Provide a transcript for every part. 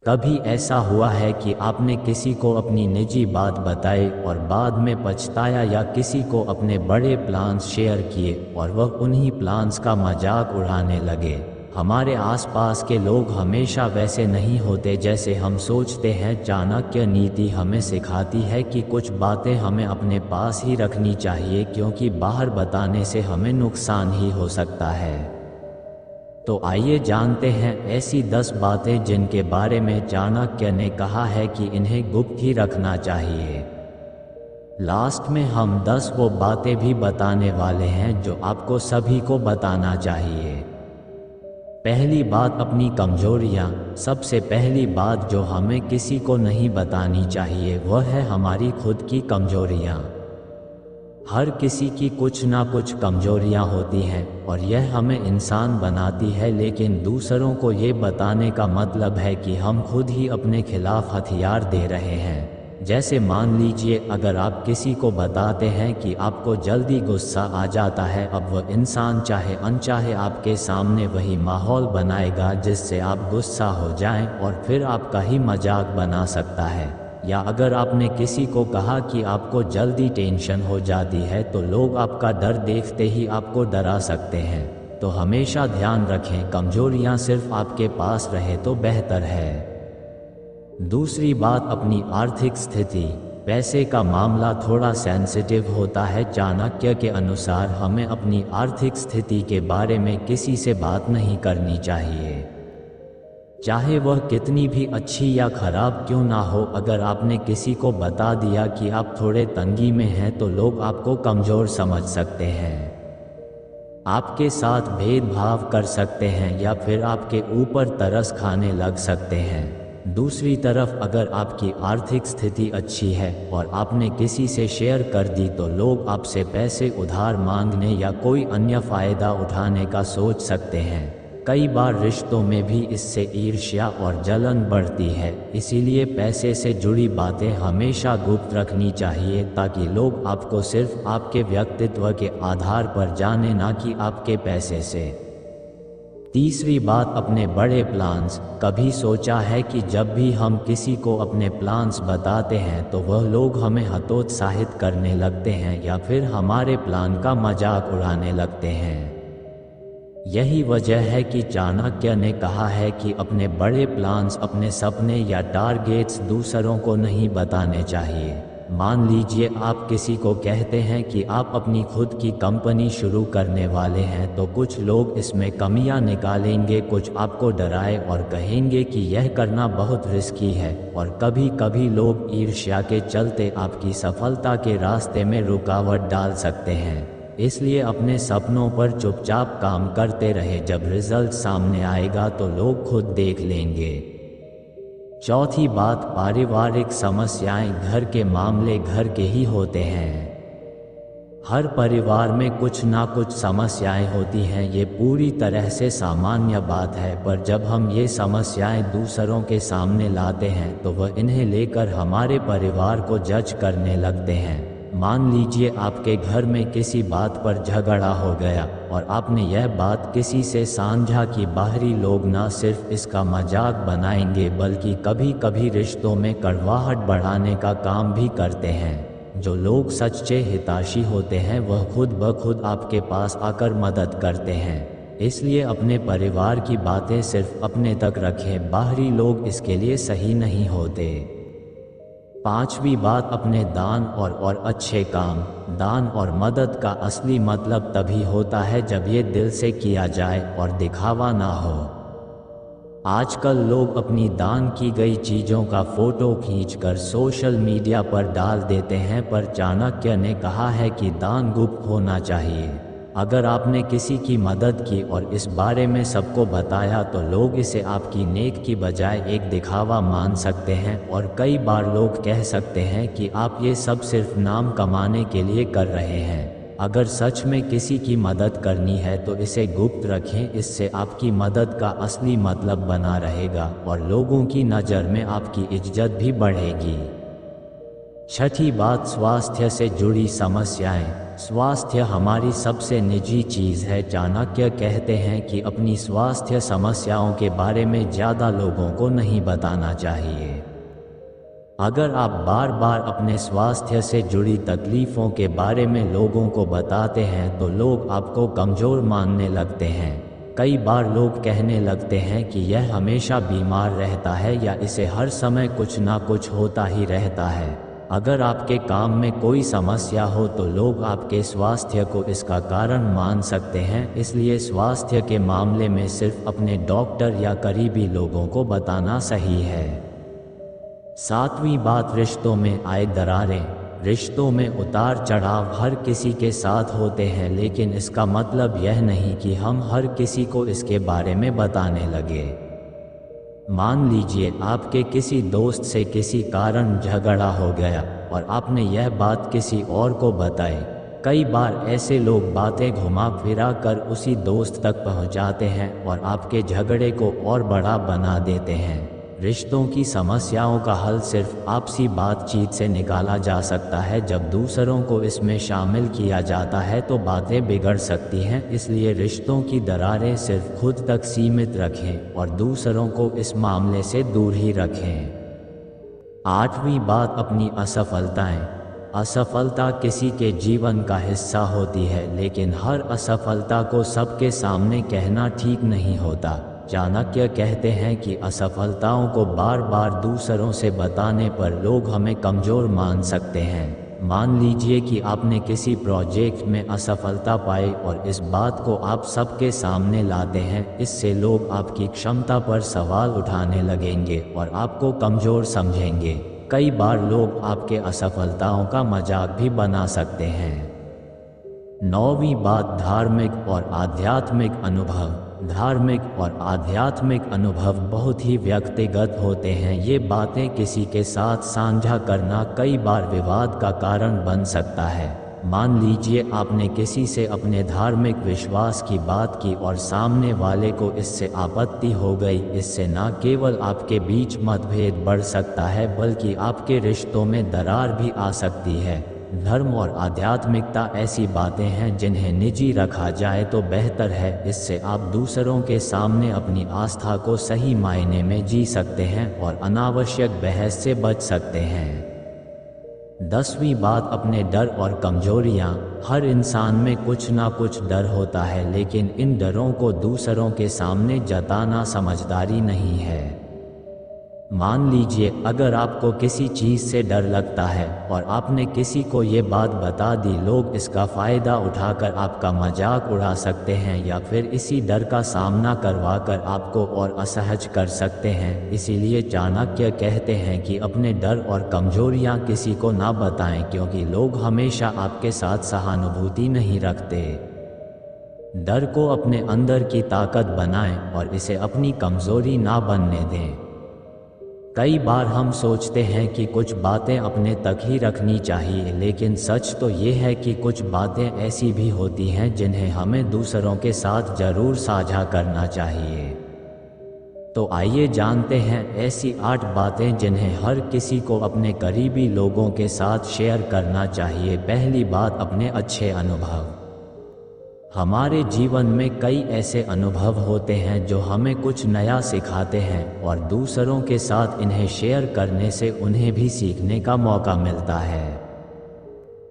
कभी ऐसा हुआ है कि आपने किसी को अपनी निजी बात बताई और बाद में पछताया, या किसी को अपने बड़े प्लान्स शेयर किए और वह उन्हीं प्लान्स का मजाक उड़ाने लगे? हमारे आसपास के लोग हमेशा वैसे नहीं होते जैसे हम सोचते हैं। चाणक्य नीति हमें सिखाती है कि कुछ बातें हमें अपने पास ही रखनी चाहिए, क्योंकि बाहर बताने से हमें नुकसान ही हो सकता है। तो आइए जानते हैं ऐसी 10 बातें जिनके बारे में चाणक्य ने कहा है कि इन्हें गुप्त ही रखना चाहिए। लास्ट में हम 10 वो बातें भी बताने वाले हैं जो आपको सभी को बताना चाहिए। पहली बात, अपनी कमजोरियां। सबसे पहली बात जो हमें किसी को नहीं बतानी चाहिए वह है हमारी खुद की कमजोरियां। हर किसी की कुछ ना कुछ कमजोरियां होती हैं और यह हमें इंसान बनाती है, लेकिन दूसरों को ये बताने का मतलब है कि हम खुद ही अपने खिलाफ हथियार दे रहे हैं। जैसे मान लीजिए, अगर आप किसी को बताते हैं कि आपको जल्दी गुस्सा आ जाता है, अब वह इंसान चाहे अनचाहे आपके सामने वही माहौल बनाएगा जिससे आप गुस्सा हो जाएं और फिर आपका ही मजाक बना सकता है। या अगर आपने किसी को कहा कि आपको जल्दी टेंशन हो जाती है, तो लोग आपका डर देखते ही आपको डरा सकते हैं। तो हमेशा ध्यान रखें, कमजोरियां सिर्फ आपके पास रहे तो बेहतर है। दूसरी बात, अपनी आर्थिक स्थिति। पैसे का मामला थोड़ा सेंसिटिव होता है। चाणक्य के अनुसार हमें अपनी आर्थिक स्थिति के बारे में किसी से बात नहीं करनी चाहिए, चाहे वह कितनी भी अच्छी या खराब क्यों ना हो। अगर आपने किसी को बता दिया कि आप थोड़े तंगी में हैं, तो लोग आपको कमज़ोर समझ सकते हैं, आपके साथ भेदभाव कर सकते हैं या फिर आपके ऊपर तरस खाने लग सकते हैं। दूसरी तरफ, अगर आपकी आर्थिक स्थिति अच्छी है और आपने किसी से शेयर कर दी, तो लोग आपसे पैसे उधार मांगने या कोई अन्य फ़ायदा उठाने का सोच सकते हैं। कई बार रिश्तों में भी इससे ईर्ष्या और जलन बढ़ती है। इसीलिए पैसे से जुड़ी बातें हमेशा गुप्त रखनी चाहिए, ताकि लोग आपको सिर्फ आपके व्यक्तित्व के आधार पर जाने, ना कि आपके पैसे से। तीसरी बात, अपने बड़े प्लान्स। कभी सोचा है कि जब भी हम किसी को अपने प्लान्स बताते हैं तो वह लोग हमें हतोत्साहित करने लगते हैं या फिर हमारे प्लान का मजाक उड़ाने लगते हैं। यही वजह है कि चाणक्य ने कहा है कि अपने बड़े प्लान्स, अपने सपने या टारगेट्स दूसरों को नहीं बताने चाहिए। मान लीजिए, आप किसी को कहते हैं कि आप अपनी खुद की कंपनी शुरू करने वाले हैं, तो कुछ लोग इसमें कमियां निकालेंगे, कुछ आपको डराए और कहेंगे कि यह करना बहुत रिस्की है, और कभी कभी लोग ईर्ष्या के चलते आपकी सफलता के रास्ते में रुकावट डाल सकते हैं। इसलिए अपने सपनों पर चुपचाप काम करते रहे, जब रिजल्ट सामने आएगा तो लोग खुद देख लेंगे। चौथी बात, पारिवारिक समस्याएं। घर के मामले घर के ही होते हैं। हर परिवार में कुछ ना कुछ समस्याएं होती हैं, ये पूरी तरह से सामान्य बात है। पर जब हम ये समस्याएं दूसरों के सामने लाते हैं तो वह इन्हें लेकर हमारे परिवार को जज करने लगते हैं। मान लीजिए, आपके घर में किसी बात पर झगड़ा हो गया और आपने यह बात किसी से साझा की। बाहरी लोग ना सिर्फ इसका मजाक बनाएंगे, बल्कि कभी कभी रिश्तों में कड़वाहट बढ़ाने का काम भी करते हैं। जो लोग सच्चे हितैषी होते हैं वह खुद ब खुद आपके पास आकर मदद करते हैं। इसलिए अपने परिवार की बातें सिर्फ अपने तक रखें, बाहरी लोग इसके लिए सही नहीं होते। पांचवी बात, अपने दान और अच्छे काम। दान और मदद का असली मतलब तभी होता है जब ये दिल से किया जाए और दिखावा ना हो। आजकल लोग अपनी दान की गई चीज़ों का फोटो खींचकर सोशल मीडिया पर डाल देते हैं, पर चाणक्य ने कहा है कि दान गुप्त होना चाहिए। अगर आपने किसी की मदद की और इस बारे में सबको बताया, तो लोग इसे आपकी नेक की बजाय एक दिखावा मान सकते हैं, और कई बार लोग कह सकते हैं कि आप ये सब सिर्फ नाम कमाने के लिए कर रहे हैं। अगर सच में किसी की मदद करनी है तो इसे गुप्त रखें, इससे आपकी मदद का असली मतलब बना रहेगा और लोगों की नज़र में आपकी इज्जत भी बढ़ेगी। छठी बात, स्वास्थ्य से जुड़ी समस्याएं। स्वास्थ्य हमारी सबसे निजी चीज़ है। चाणक्य कहते हैं कि अपनी स्वास्थ्य समस्याओं के बारे में ज़्यादा लोगों को नहीं बताना चाहिए। अगर आप बार बार अपने स्वास्थ्य से जुड़ी तकलीफ़ों के बारे में लोगों को बताते हैं तो लोग आपको कमज़ोर मानने लगते हैं। कई बार लोग कहने लगते हैं कि यह हमेशा बीमार रहता है या इसे हर समय कुछ ना कुछ होता ही रहता है। अगर आपके काम में कोई समस्या हो तो लोग आपके स्वास्थ्य को इसका कारण मान सकते हैं, इसलिए स्वास्थ्य के मामले में सिर्फ अपने डॉक्टर या करीबी लोगों को बताना सही है। सातवीं बात, रिश्तों में आए दरारें। रिश्तों में उतार चढ़ाव हर किसी के साथ होते हैं, लेकिन इसका मतलब यह नहीं कि हम हर किसी को इसके बारे में बताने लगे। मान लीजिए आपके किसी दोस्त से किसी कारण झगड़ा हो गया और आपने यह बात किसी और को बताई। कई बार ऐसे लोग बातें घुमा फिरा कर उसी दोस्त तक पहुंचाते हैं और आपके झगड़े को और बड़ा बना देते हैं। रिश्तों की समस्याओं का हल सिर्फ आपसी बातचीत से निकाला जा सकता है। जब दूसरों को इसमें शामिल किया जाता है तो बातें बिगड़ सकती हैं, इसलिए रिश्तों की दरारें सिर्फ खुद तक सीमित रखें और दूसरों को इस मामले से दूर ही रखें। आठवीं बात, अपनी असफलताएं। असफलता किसी के जीवन का हिस्सा होती है, लेकिन हर असफलता को सबके सामने कहना ठीक नहीं होता। चाणक्य कहते हैं कि असफलताओं को बार बार दूसरों से बताने पर लोग हमें कमज़ोर मान सकते हैं। मान लीजिए कि आपने किसी प्रोजेक्ट में असफलता पाई और इस बात को आप सबके सामने लाते हैं। इससे लोग आपकी क्षमता पर सवाल उठाने लगेंगे और आपको कमज़ोर समझेंगे। कई बार लोग आपके असफलताओं का मजाक भी बना सकते हैं। नौवीं बात, धार्मिक और आध्यात्मिक अनुभव। धार्मिक और आध्यात्मिक अनुभव बहुत ही व्यक्तिगत होते हैं। ये बातें किसी के साथ साझा करना कई बार विवाद का कारण बन सकता है। मान लीजिए आपने किसी से अपने धार्मिक विश्वास की बात की और सामने वाले को इससे आपत्ति हो गई। इससे न केवल आपके बीच मतभेद बढ़ सकता है बल्कि आपके रिश्तों में दरार भी आ सकती है। धर्म और आध्यात्मिकता ऐसी बातें हैं जिन्हें निजी रखा जाए तो बेहतर है। इससे आप दूसरों के सामने अपनी आस्था को सही मायने में जी सकते हैं और अनावश्यक बहस से बच सकते हैं। 10वीं बात, अपने डर और कमजोरियां। हर इंसान में कुछ ना कुछ डर होता है, लेकिन इन डरों को दूसरों के सामने जताना समझदारी नहीं है। मान लीजिए अगर आपको किसी चीज़ से डर लगता है और आपने किसी को ये बात बता दी, लोग इसका फ़ायदा उठाकर आपका मजाक उड़ा सकते हैं या फिर इसी डर का सामना करवाकर आपको और असहज कर सकते हैं। इसीलिए चाणक्य कहते हैं कि अपने डर और कमजोरियां किसी को ना बताएं, क्योंकि लोग हमेशा आपके साथ सहानुभूति नहीं रखते। डर को अपने अंदर की ताकत बनाएं और इसे अपनी कमजोरी ना बनने दें। कई बार हम सोचते हैं कि कुछ बातें अपने तक ही रखनी चाहिए, लेकिन सच तो ये है कि कुछ बातें ऐसी भी होती हैं जिन्हें हमें दूसरों के साथ ज़रूर साझा करना चाहिए। तो आइए जानते हैं ऐसी 8 बातें जिन्हें हर किसी को अपने करीबी लोगों के साथ शेयर करना चाहिए। पहली बात, अपने अच्छे अनुभव। हमारे जीवन में कई ऐसे अनुभव होते हैं जो हमें कुछ नया सिखाते हैं और दूसरों के साथ इन्हें शेयर करने से उन्हें भी सीखने का मौका मिलता है।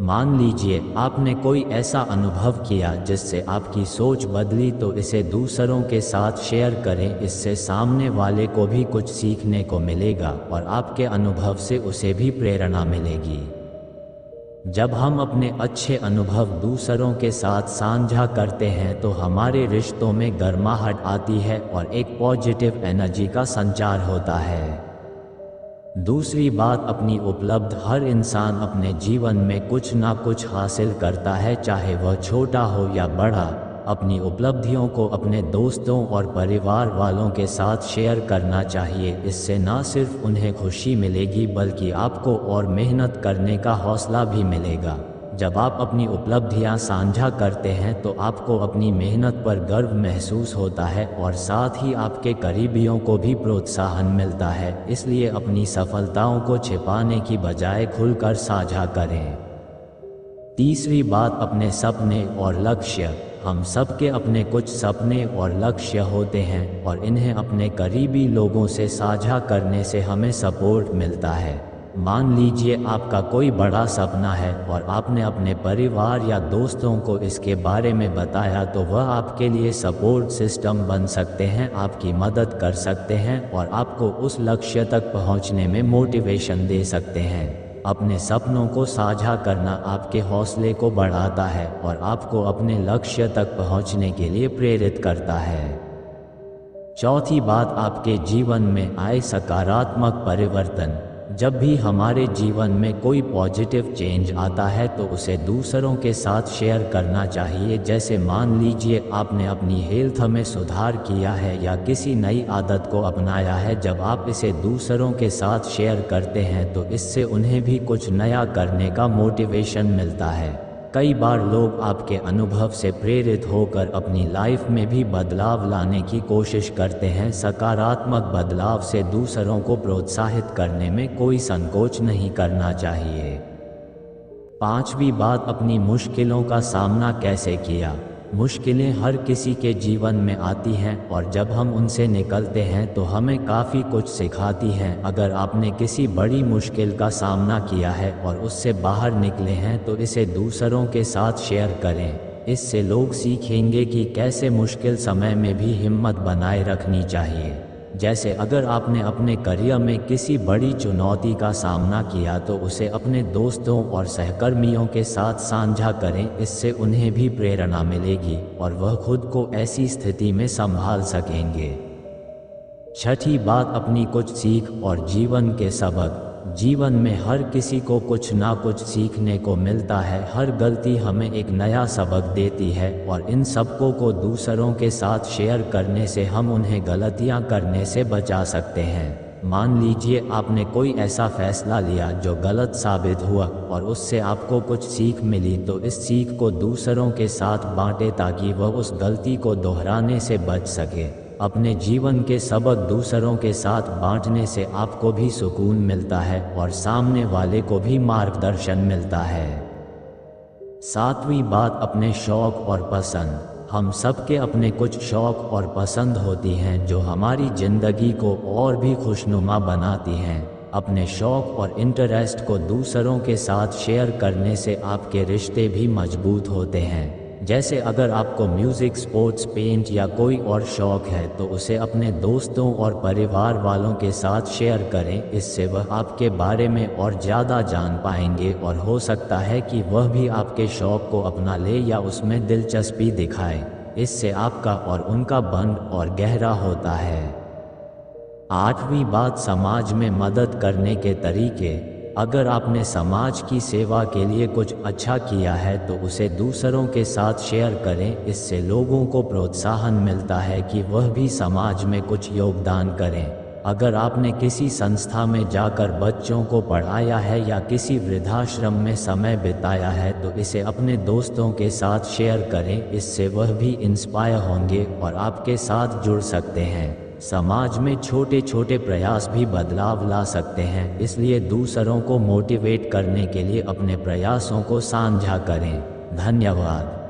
मान लीजिए आपने कोई ऐसा अनुभव किया जिससे आपकी सोच बदली, तो इसे दूसरों के साथ शेयर करें। इससे सामने वाले को भी कुछ सीखने को मिलेगा और आपके अनुभव से उसे भी प्रेरणा मिलेगी। जब हम अपने अच्छे अनुभव दूसरों के साथ साझा करते हैं तो हमारे रिश्तों में गर्माहट आती है और एक पॉजिटिव एनर्जी का संचार होता है। दूसरी बात, अपनी उपलब्धि। हर इंसान अपने जीवन में कुछ ना कुछ हासिल करता है, चाहे वह छोटा हो या बड़ा। अपनी उपलब्धियों को अपने दोस्तों और परिवार वालों के साथ शेयर करना चाहिए। इससे न सिर्फ उन्हें खुशी मिलेगी बल्कि आपको और मेहनत करने का हौसला भी मिलेगा। जब आप अपनी उपलब्धियां साझा करते हैं तो आपको अपनी मेहनत पर गर्व महसूस होता है और साथ ही आपके करीबियों को भी प्रोत्साहन मिलता है। इसलिए अपनी सफलताओं को छिपाने की बजाय खुलकर साझा करें। तीसरी बात, अपने सपने और लक्ष्य। हम सबके अपने कुछ सपने और लक्ष्य होते हैं और इन्हें अपने करीबी लोगों से साझा करने से हमें सपोर्ट मिलता है। मान लीजिए आपका कोई बड़ा सपना है और आपने अपने परिवार या दोस्तों को इसके बारे में बताया तो वह आपके लिए सपोर्ट सिस्टम बन सकते हैं, आपकी मदद कर सकते हैं और आपको उस लक्ष्य तक पहुंचने में मोटिवेशन दे सकते हैं। अपने सपनों को साझा करना आपके हौसले को बढ़ाता है और आपको अपने लक्ष्य तक पहुंचने के लिए प्रेरित करता है। चौथी बात, आपके जीवन में आए सकारात्मक परिवर्तन। जब भी हमारे जीवन में कोई पॉजिटिव चेंज आता है तो उसे दूसरों के साथ शेयर करना चाहिए। जैसे मान लीजिए आपने अपनी हेल्थ में सुधार किया है या किसी नई आदत को अपनाया है, जब आप इसे दूसरों के साथ शेयर करते हैं तो इससे उन्हें भी कुछ नया करने का मोटिवेशन मिलता है। कई बार लोग आपके अनुभव से प्रेरित होकर अपनी लाइफ में भी बदलाव लाने की कोशिश करते हैं। सकारात्मक बदलाव से दूसरों को प्रोत्साहित करने में कोई संकोच नहीं करना चाहिए। पांचवी बात, अपनी मुश्किलों का सामना कैसे किया। मुश्किलें हर किसी के जीवन में आती हैं और जब हम उनसे निकलते हैं तो हमें काफ़ी कुछ सिखाती हैं। अगर आपने किसी बड़ी मुश्किल का सामना किया है और उससे बाहर निकले हैं तो इसे दूसरों के साथ शेयर करें। इससे लोग सीखेंगे कि कैसे मुश्किल समय में भी हिम्मत बनाए रखनी चाहिए। जैसे अगर आपने अपने करियर में किसी बड़ी चुनौती का सामना किया तो उसे अपने दोस्तों और सहकर्मियों के साथ साझा करें। इससे उन्हें भी प्रेरणा मिलेगी और वह खुद को ऐसी स्थिति में संभाल सकेंगे। छठी बात, अपनी कुछ सीख और जीवन के सबक। जीवन में हर किसी को कुछ ना कुछ सीखने को मिलता है। हर गलती हमें एक नया सबक देती है और इन सबकों को दूसरों के साथ शेयर करने से हम उन्हें गलतियां करने से बचा सकते हैं। मान लीजिए आपने कोई ऐसा फैसला लिया जो गलत साबित हुआ और उससे आपको कुछ सीख मिली, तो इस सीख को दूसरों के साथ बांटें ताकि वह उस गलती को दोहराने से बच सके। अपने जीवन के सबक दूसरों के साथ बांटने से आपको भी सुकून मिलता है और सामने वाले को भी मार्गदर्शन मिलता है। सातवीं बात, अपने शौक और पसंद। हम सबके अपने कुछ शौक और पसंद होती हैं जो हमारी ज़िंदगी को और भी खुशनुमा बनाती हैं। अपने शौक और इंटरेस्ट को दूसरों के साथ शेयर करने से आपके रिश्ते भी मजबूत होते हैं। जैसे अगर आपको म्यूज़िक, स्पोर्ट्स, पेंट या कोई और शौक है तो उसे अपने दोस्तों और परिवार वालों के साथ शेयर करें। इससे वह आपके बारे में और ज़्यादा जान पाएंगे और हो सकता है कि वह भी आपके शौक को अपना ले या उसमें दिलचस्पी दिखाए। इससे आपका और उनका बंध और गहरा होता है। आठवीं बात, समाज में मदद करने के तरीके। अगर आपने समाज की सेवा के लिए कुछ अच्छा किया है तो उसे दूसरों के साथ शेयर करें। इससे लोगों को प्रोत्साहन मिलता है कि वह भी समाज में कुछ योगदान करें। अगर आपने किसी संस्था में जाकर बच्चों को पढ़ाया है या किसी वृद्धाश्रम में समय बिताया है तो इसे अपने दोस्तों के साथ शेयर करें। इससे वह भी इंस्पायर होंगे और आपके साथ जुड़ सकते हैं। समाज में छोटे छोटे प्रयास भी बदलाव ला सकते हैं, इसलिए दूसरों को मोटिवेट करने के लिए अपने प्रयासों को साझा करें। धन्यवाद।